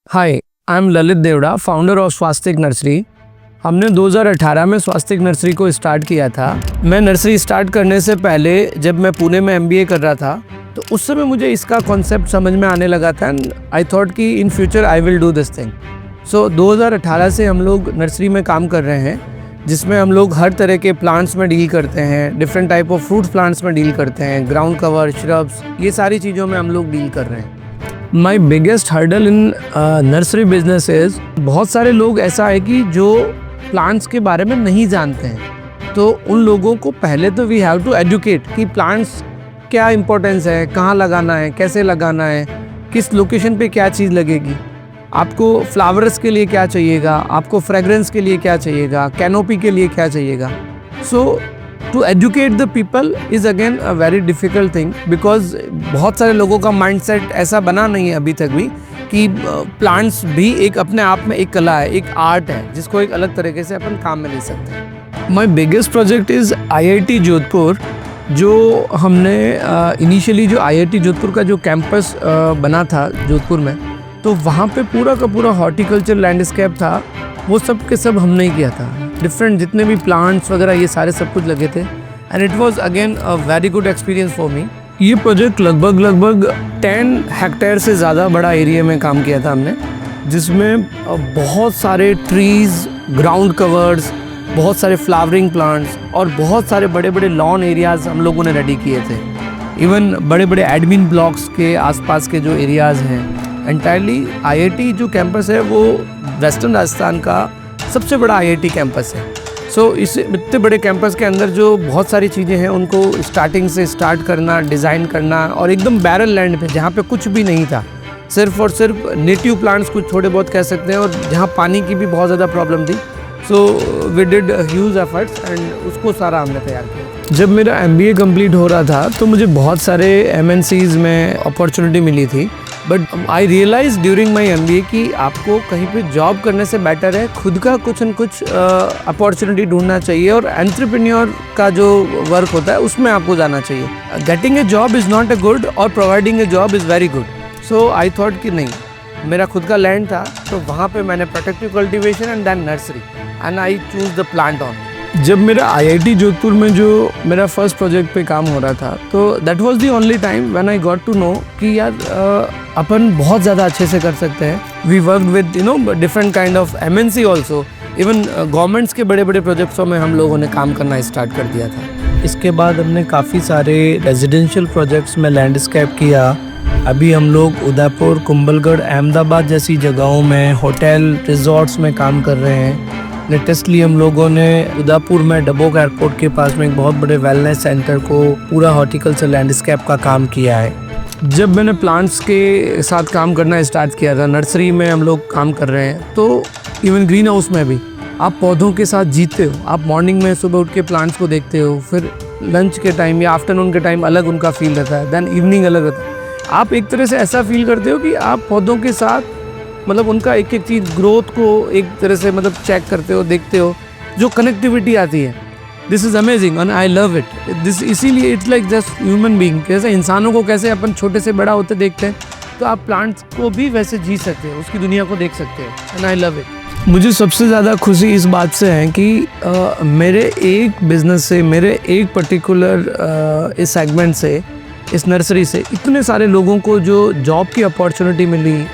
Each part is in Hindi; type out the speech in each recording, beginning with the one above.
Hi, I am Lalit Devda, founder of Swastik nursery. हमने 2018 में स्वास्तिक नर्सरी को स्टार्ट किया था। मैं नर्सरी स्टार्ट करने से पहले जब मैं पुणे में MBA कर रहा था तो उस समय मुझे इसका कॉन्सेप्ट समझ में आने लगा था एंड आई थॉट कि in future I will do this thing. So 2018 से हम लोग नर्सरी में काम कर रहे हैं, जिसमें हम लोग हर तरह के प्लांट्स में डील करते हैं, different type of fruit plants में डील करते हैं, ग्राउंड कवर, श्रब्स, ये सारी चीज़ों में हम लोग डील कर रहे हैं। My biggest hurdle in nursery business is, बहुत सारे लोग ऐसा है कि जो प्लांट्स के बारे में नहीं जानते हैं, तो उन लोगों को पहले तो वी हैव टू एजुकेट कि प्लांट्स क्या इम्पोर्टेंस है, कहाँ लगाना है, कैसे लगाना है, किस लोकेशन पे क्या चीज़ लगेगी, आपको फ्लावर्स के लिए क्या चाहिएगा, आपको फ्रेगरेंस के लिए क्या चाहिएगा, कैनोपी के लिए क्या चाहिएगा। So to educate the people is again a very difficult thing, because बहुत सारे लोगों का माइंडसेट ऐसा बना नहीं है अभी तक भी कि प्लांट्स भी एक अपने आप में एक कला है, एक आर्ट है, जिसको एक अलग तरीके से अपन काम में ले सकते हैं। My biggest project is IIT Jodhpur. जो हमने इनिशियली जो IIT जोधपुर का जो कैंपस बना था जोधपुर में, तो वहाँ पे पूरा का पूरा हॉर्टिकल्चर लैंडस्केप था, वो सब के सब हमने ही किया था। डिफरेंट जितने भी प्लांट्स वगैरह ये सारे सब कुछ लगे थे and it was again a very good experience for me. ये प्रोजेक्ट लगभग 10 हेक्टेयर से ज़्यादा बड़ा एरिया में काम किया था हमने, जिसमें बहुत सारे ट्रीज़, ग्राउंड कवर्स, बहुत सारे फ्लावरिंग प्लांट्स और बहुत सारे बड़े बड़े लॉन एरियाज़ हम लोगों ने रेडी किए थे। इवन बड़े बड़े एडमिन ब्लॉक्स के आसपास के जो एरियाज़ हैं, एंटायरली IIT जो कैंपस है वो वेस्टर्न राजस्थान का सबसे बड़ा IIT कैंपस है। सो इस इतने बड़े कैंपस के अंदर जो बहुत सारी चीज़ें हैं, उनको स्टार्टिंग से स्टार्ट करना, डिज़ाइन करना, और एकदम बैरल लैंड पे जहाँ पे कुछ भी नहीं था, सिर्फ और सिर्फ नेटिव प्लांट्स कुछ थोड़े बहुत कह सकते हैं, और जहाँ पानी की भी बहुत ज़्यादा प्रॉब्लम थी। So we did huge efforts and उसको सारा हमने तैयार किया। जब मेरा MBA कंप्लीट हो रहा था तो मुझे बहुत सारे MNCs में अपॉर्चुनिटी मिली थी, but I realise during my MBA कि आपको कहीं पे जॉब करने से बेटर है खुद का कुछ न कुछ अपॉर्चुनिटी ढूंढना चाहिए, और एंटरप्रेन्योर का जो वर्क होता है उसमें आपको जाना चाहिए। Getting a job is not a good और providing a job is very good. So I thought कि नहीं, मेरा खुद का लैंड था, तो वहाँ पे मैंने protective cultivation and then nursery and I choose the plant on. जब मेरा IIT जोधपुर में जो मेरा फर्स्ट प्रोजेक्ट पे काम हो रहा था, तो that was the only time when I got to know कि यार अपन बहुत ज़्यादा अच्छे से कर सकते हैं। We work with different kind of MNC also, even governments के बड़े बड़े प्रोजेक्ट्सों में हम लोगों ने काम करना स्टार्ट कर दिया था। इसके बाद हमने काफ़ी सारे रेजिडेंशियल प्रोजेक्ट्स में लैंडस्केप किया। अभी हम लोग उदयपुर, कुंभलगढ़, अहमदाबाद जैसी जगहों में होटल, रिजॉर्ट्स में काम कर रहे हैं। लेटेस्टली हम लोगों ने उदयपुर में डबोक एयरपोर्ट के पास में एक बहुत बड़े वेलनेस सेंटर को पूरा हॉर्टिकल्चर लैंडस्केप का काम किया है। जब मैंने प्लांट्स के साथ काम करना स्टार्ट किया था, नर्सरी में हम लोग काम कर रहे हैं, तो इवन ग्रीन हाउस में भी आप पौधों के साथ जीते हो। आप मॉर्निंग में सुबह उठ के प्लांट्स को देखते हो, फिर लंच के टाइम या आफ्टरनून के टाइम अलग उनका फील रहता है, देन इवनिंग अलग रहता है। आप एक तरह से ऐसा फील करते हो कि आप पौधों के साथ मतलब उनका एक एक चीज़ ग्रोथ को एक तरह से मतलब चेक करते हो, देखते हो, जो कनेक्टिविटी आती है। This is amazing and I love it this. इसीलिए it's like just human being, कैसे इंसानों को कैसे अपन छोटे से बड़ा होते देखते हैं, तो आप प्लांट्स को भी वैसे जी सकते हो, उसकी दुनिया को देख सकते हो एंड आई लव इट। मुझे सबसे ज़्यादा खुशी इस बात से है कि मेरे एक बिज़नेस से, मेरे एक पर्टिकुलर इस सेगमेंट से, इस नर्सरी से इतने सारे लोगों को जो जॉब की अपॉर्चुनिटी मिली,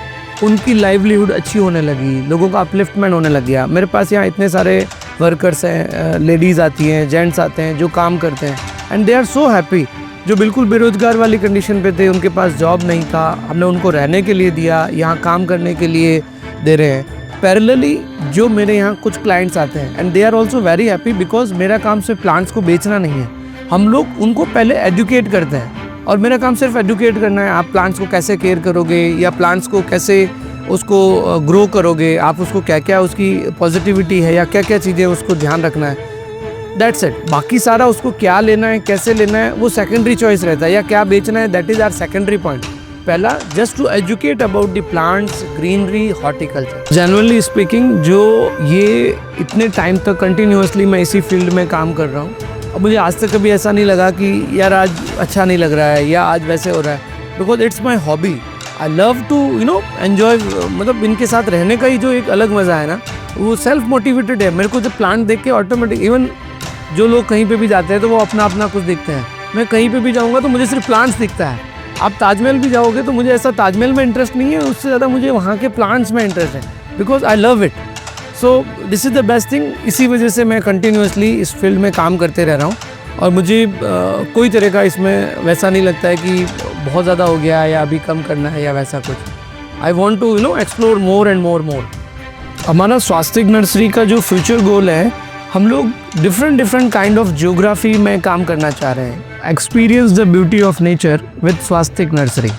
उनकी लाइवलीहुड अच्छी होने लगी, लोगों का अपलिफ्टमेंट होने लग गया। मेरे पास यहाँ इतने सारे वर्कर्स हैं, लेडीज़ आती हैं, जेंट्स आते हैं जो काम करते हैं and they are so happy. जो बिल्कुल बेरोज़गार वाली कंडीशन पे थे, उनके पास जॉब नहीं था, हमने उनको रहने के लिए दिया, यहाँ काम करने के लिए दे रहे हैं। पैरेलली जो मेरे यहाँ कुछ क्लाइंट्स आते हैं and they are also very happy, because मेरा काम सिर्फ प्लांट्स को बेचना नहीं है, हम लोग उनको पहले एजुकेट करते हैं, और मेरा काम सिर्फ एजुकेट करना है। आप प्लांट्स को कैसे केयर करोगे, या प्लांट्स को कैसे उसको ग्रो करोगे, आप उसको क्या क्या उसकी पॉजिटिविटी है या क्या क्या चीज़ें उसको ध्यान रखना है, दैट्स इट। बाकी सारा उसको क्या लेना है, कैसे लेना है, वो सेकेंडरी चॉइस रहता है, या क्या बेचना है, that is our secondary point. पहला just to educate about the plants, greenery, horticulture. Generally speaking, जो ये इतने टाइम तक कंटिन्यूसली मैं इसी फील्ड में काम कर रहा हूँ, अब मुझे आज तक कभी ऐसा नहीं लगा कि यार आज अच्छा नहीं लग रहा है या आज वैसे हो रहा है, because it's my hobby. I love to enjoy, मतलब इनके साथ रहने का ही जो एक अलग मज़ा है ना, वो सेल्फ मोटिवेटेड है। मेरे को जब प्लांट देख के ऑटोमेटिक, इवन जो लोग कहीं पे भी जाते हैं तो वो अपना अपना कुछ देखते हैं, मैं कहीं पे भी जाऊँगा तो मुझे सिर्फ प्लांट्स दिखता है। आप ताजमहल भी जाओगे तो मुझे ऐसा ताजमहल में इंटरेस्ट नहीं है, उससे ज़्यादा मुझे वहाँ के प्लांट्स में इंटरेस्ट है, because I love it. So this is the best thing. इसी वजह से मैं कंटिन्यूसली इस फील्ड में काम करते रह रहा हूँ, और मुझे कोई तरह का इसमें वैसा नहीं लगता है कि बहुत ज़्यादा हो गया या अभी कम करना है या वैसा कुछ। I want to explore more and more more. हमारा स्वास्तिक नर्सरी का जो फ्यूचर गोल है, हम लोग डिफरेंट काइंड ऑफ ज्योग्राफी में काम करना चाह रहे हैं। Experience the beauty of nature with Swastik nursery.